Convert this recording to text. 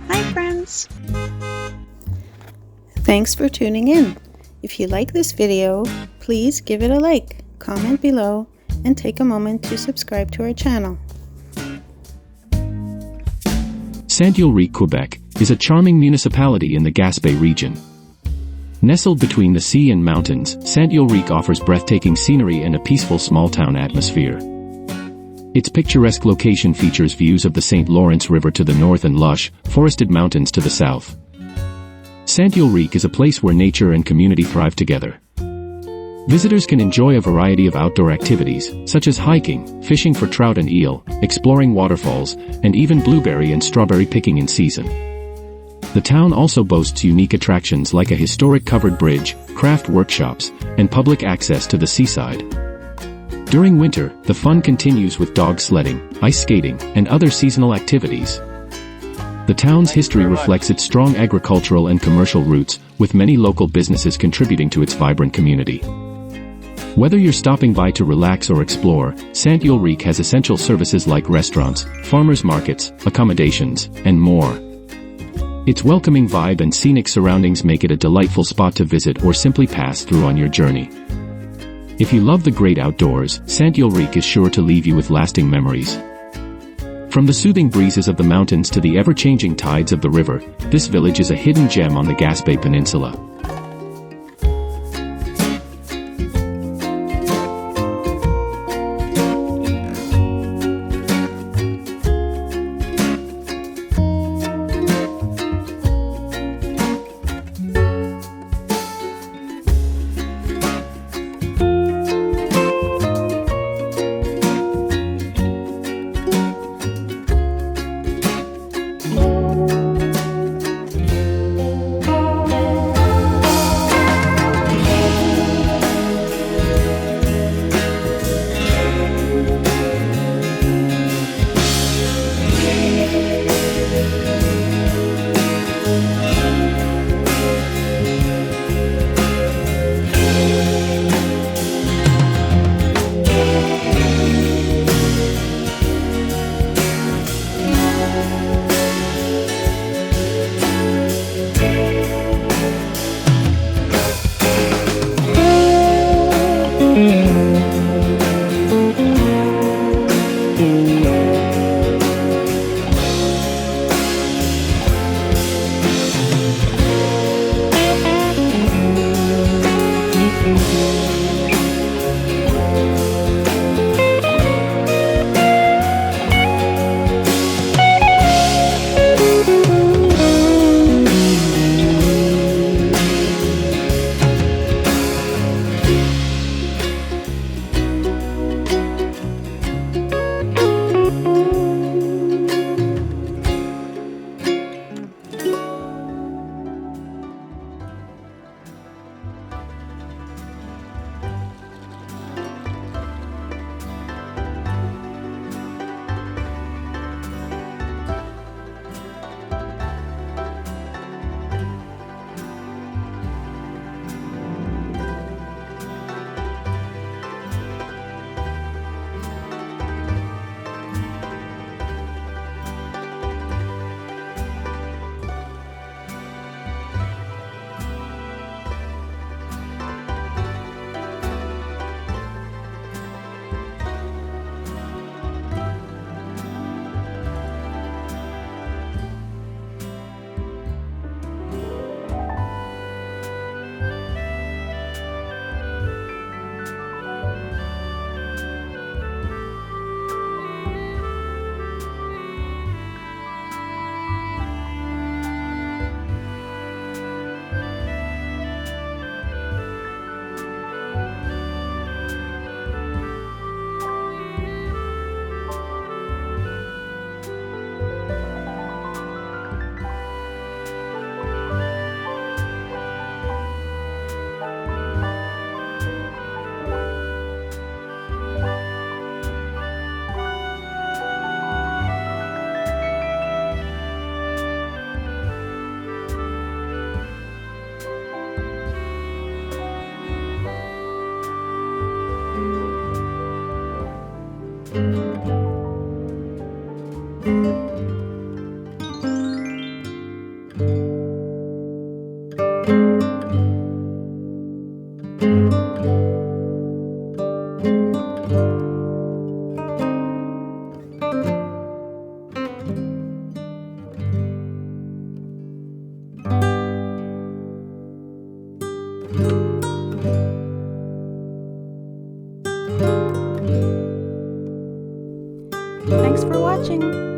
Hi friends! Thanks for tuning in. If you like this video, please give it a like, comment below, and take a moment to subscribe to our channel. Saint Ulric, Quebec, is a charming municipality in the Gaspé region. Nestled between the sea and mountains, Saint Ulric offers breathtaking scenery and a peaceful small-town atmosphere. Its picturesque location features views of the St. Lawrence River to the north and lush, forested mountains to the south. Saint Ulric is a place where nature and community thrive together. Visitors can enjoy a variety of outdoor activities, such as hiking, fishing for trout and eel, exploring waterfalls, and even blueberry and strawberry picking in season. The town also boasts unique attractions like a historic covered bridge, craft workshops, and public access to the seaside. During winter, the fun continues with dog sledding, ice skating, and other seasonal activities. The town's history reflects its strong agricultural and commercial roots, with many local businesses contributing to its vibrant community. Whether you're stopping by to relax or explore, Saint Ulric has essential services like restaurants, farmers markets, accommodations, and more. Its welcoming vibe and scenic surroundings make it a delightful spot to visit or simply pass through on your journey. If you love the great outdoors, Saint Ulric is sure to leave you with lasting memories. From the soothing breezes of the mountains to the ever-changing tides of the river, this village is a hidden gem on the Gaspé Peninsula. Thanks for watching!